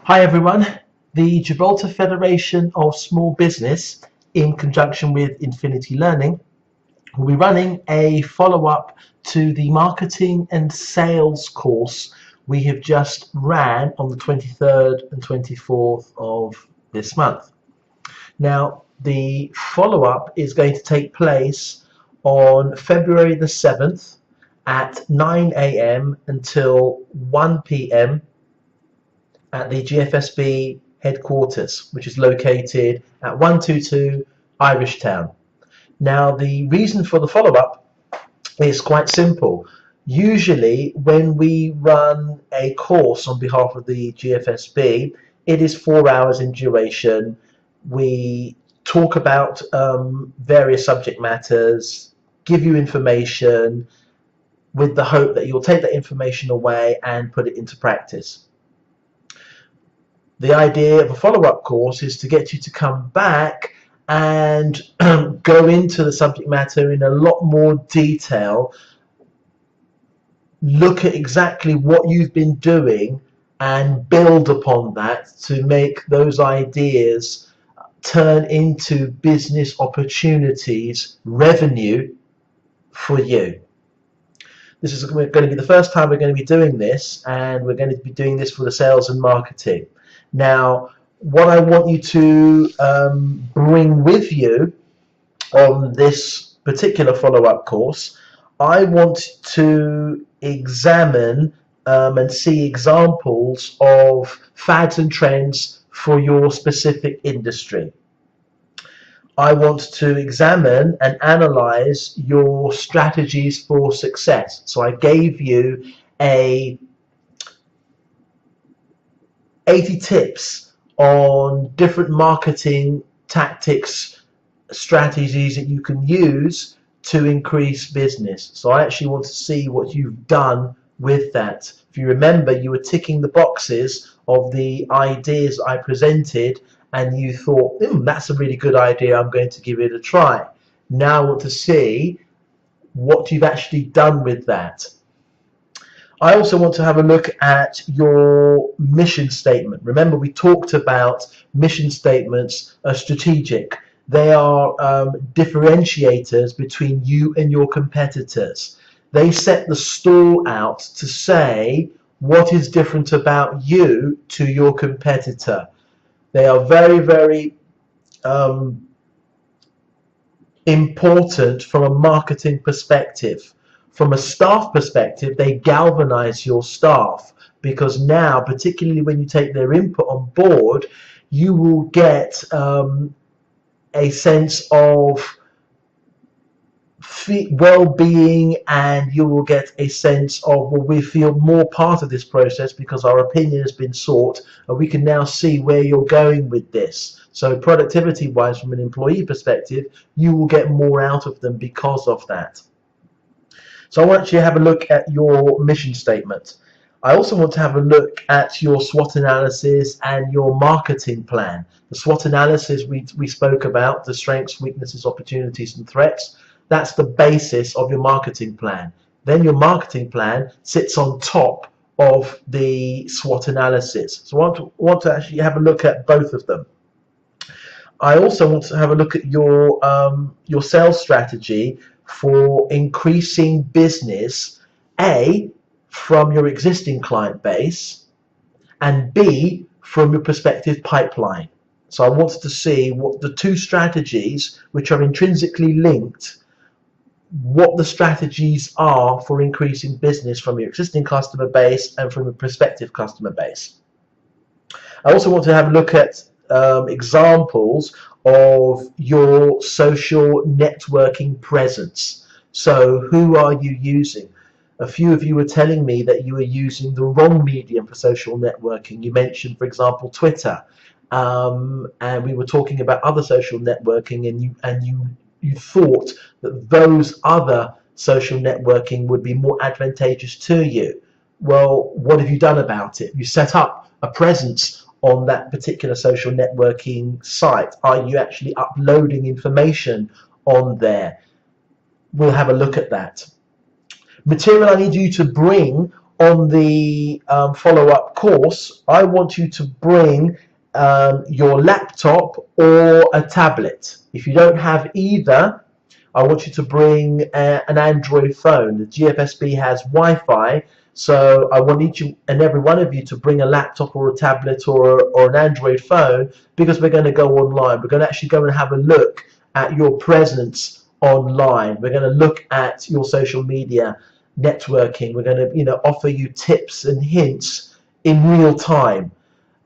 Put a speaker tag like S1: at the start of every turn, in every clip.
S1: Hi everyone, the Gibraltar Federation of Small Business, in conjunction with Infinity Learning, will be running a follow-up to the marketing and sales course we have just ran on the 23rd and 24th of this month. Now, the follow-up is going to take place on February the 7th at 9 AM until 1 PM at the GFSB headquarters, which is located at 122 Irish Town. Now, the reason for the follow-up is quite simple. Usually, when we run a course on behalf of the GFSB, it is 4 hours in duration. We talk about various subject matters, give you information, with the hope that you'll take that information away and put it into practice. The idea of a follow-up course is to get you to come back and go into the subject matter in a lot more detail, look at exactly what you've been doing and build upon that to make those ideas turn into business opportunities, revenue for you. This is going to be the first time we're going to be doing this, and we're going to be doing this for the sales and marketing. Now, what I want you to bring with you on this particular follow-up course, I want to examine and see examples of fads and trends for your specific industry. I want to examine and analyze your strategies for success. So I gave you 80 tips on different marketing tactics, strategies that you can use to increase business. So I actually want to see what you've done with that. If you remember, you were ticking the boxes of the ideas I presented and you thought, that's a really good idea, I'm going to give it a try. Now I want to see what you've actually done with that. I also want to have a look at your mission statement. Remember, we talked about mission statements are strategic. They are differentiators between you and your competitors. They set the stall out to say what is different about you to your competitor. They are very, very important from a marketing perspective. From a staff perspective, they galvanize your staff, because now, particularly when you take their input on board, you will get a sense of well-being, and you will get a sense of, well, we feel more part of this process because our opinion has been sought and we can now see where you're going with this. So productivity wise, from an employee perspective, you will get more out of them because of that. So I want you to have a look at your mission statement. I also want to have a look at your SWOT analysis and your marketing plan. The SWOT analysis we spoke about, the strengths, weaknesses, opportunities and threats. That's the basis of your marketing plan. Then your marketing plan sits on top of the SWOT analysis. So I want to actually have a look at both of them. I also want to have a look at your sales strategy for increasing business, A, from your existing client base, and B, from your prospective pipeline. So I wanted to see what the two strategies, which are intrinsically linked, what the strategies are for increasing business from your existing customer base and from your prospective customer base. I also want to have a look at examples of your social networking presence. So who are you using? A few of you were telling me that you were using the wrong medium for social networking. You mentioned, for example, Twitter, and we were talking about other social networking, and you thought that those other social networking would be more advantageous to you. Well, what have you done about it? You set up a presence on that particular social networking site. Are you actually uploading information on there? We'll have a look at that. Material I need you to bring on the follow-up course, I want you to bring your laptop or a tablet. If you don't have either, I want you to bring an Android phone. The GFSB has Wi-Fi, so I want each and every one of you to bring a laptop or a tablet or an Android phone, because we're going to go online. We're going to actually go and have a look at your presence online. We're going to look at your social media networking. We're going to, offer you tips and hints in real time.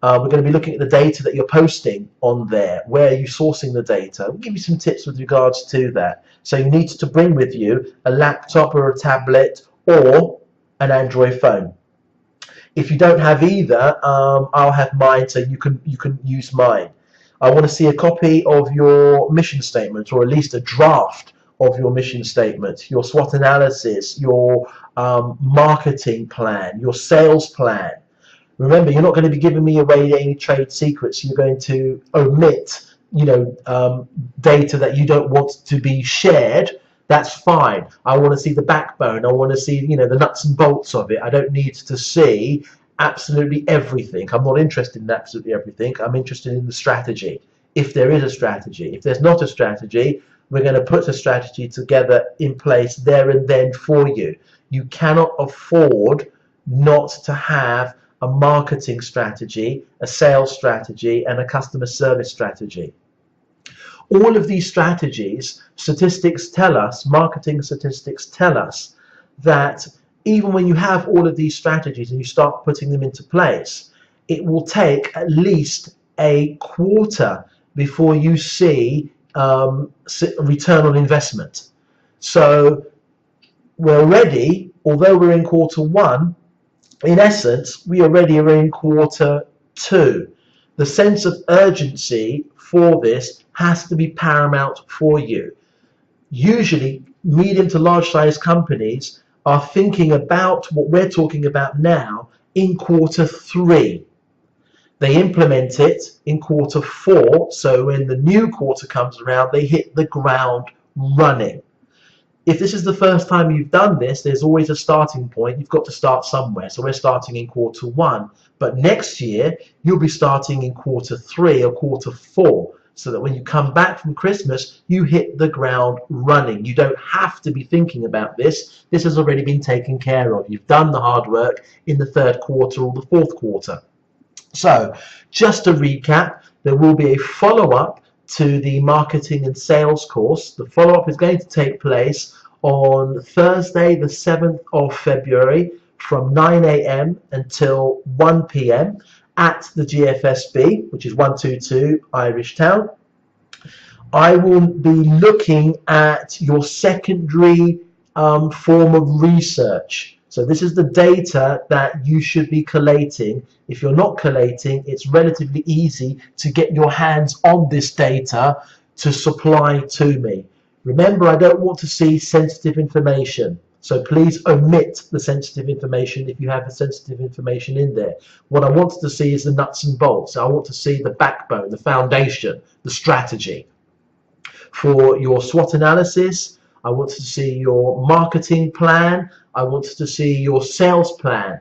S1: We're going to be looking at the data that you're posting on there. Where are you sourcing the data? We'll give you some tips with regards to that. So you need to bring with you a laptop or a tablet or an Android phone. If you don't have either, I'll have mine, so you can use mine. I want to see a copy of your mission statement, or at least a draft of your mission statement, your SWOT analysis, your marketing plan, your sales plan. Remember, you're not going to be giving me away any trade secrets. You're going to omit, data that you don't want to be shared. That's fine. I want to see the backbone. I want to see, the nuts and bolts of it. I don't need to see absolutely everything. I'm not interested in absolutely everything. I'm interested in the strategy. If there is a strategy. If there's not a strategy, we're going to put a strategy together in place there and then for you. You cannot afford not to have a marketing strategy, a sales strategy, and a customer service strategy. All of these strategies, statistics tell us, marketing statistics tell us, that even when you have all of these strategies and you start putting them into place, it will take at least a quarter before you see return on investment. So we're ready, although we're in quarter one, in essence, we already are in quarter two. The sense of urgency for this has to be paramount for you. Usually, medium to large size companies are thinking about what we're talking about now in quarter three. They implement it in quarter four, so when the new quarter comes around, they hit the ground running. If this is the first time you've done this, there's always a starting point. You've got to start somewhere. So we're starting in quarter one. But next year, you'll be starting in quarter three or quarter four, so that when you come back from Christmas, you hit the ground running. You don't have to be thinking about this. This has already been taken care of. You've done the hard work in the third quarter or the fourth quarter. So just to recap, there will be a follow-up to the marketing and sales course. The follow-up is going to take place on Thursday the 7th of February from 9 a.m. until 1 p.m. at the GFSB, which is 122 Irish Town. I will be looking at your secondary form of research. So this is the data that you should be collating. If you're not collating, it's relatively easy to get your hands on this data to supply to me. Remember, I don't want to see sensitive information. So please omit the sensitive information if you have the sensitive information in there. What I want to see is the nuts and bolts. I want to see the backbone, the foundation, the strategy. For your SWOT analysis, I want to see your marketing plan. I want to see your sales plan,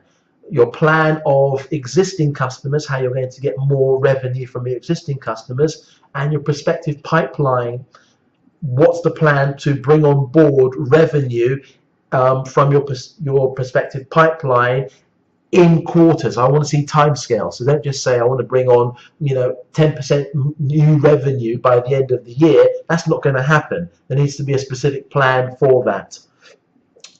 S1: your plan of existing customers, how you're going to get more revenue from your existing customers, and your prospective pipeline. What's the plan to bring on board revenue from your prospective pipeline in quarters? I want to see timescales. So don't just say I want to bring on 10% new revenue by the end of the year. That's not going to happen. There needs to be a specific plan for that.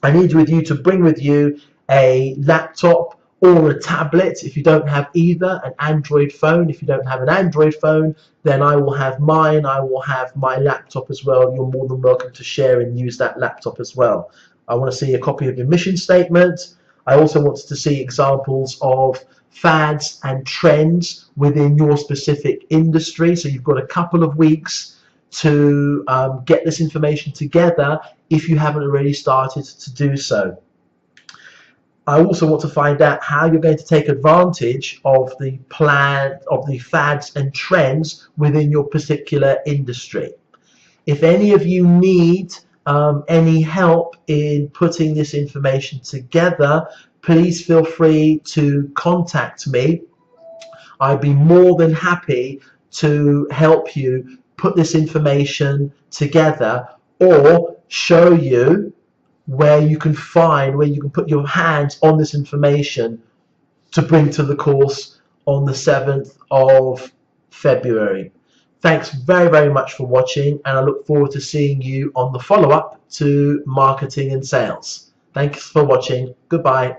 S1: I need you to bring with you a laptop or a tablet. If you don't have either, an Android phone. If you don't have an Android phone, then I will have mine. I will have my laptop as well. You're more than welcome to share and use that laptop as well. I want to see a copy of your mission statement. I also want to see examples of fads and trends within your specific industry. So you've got a couple of weeks to get this information together if you haven't already started to do so. I also want to find out how you're going to take advantage of the plan of the fads and trends within your particular industry. If any of you need any help in putting this information together, please feel free to contact me. I'd be more than happy to help you put this information together, or show you where you can put your hands on this information to bring to the course on the 7th of February. Thanks very, very much for watching, and I look forward to seeing you on the follow-up to marketing and sales. Thanks for watching. Goodbye.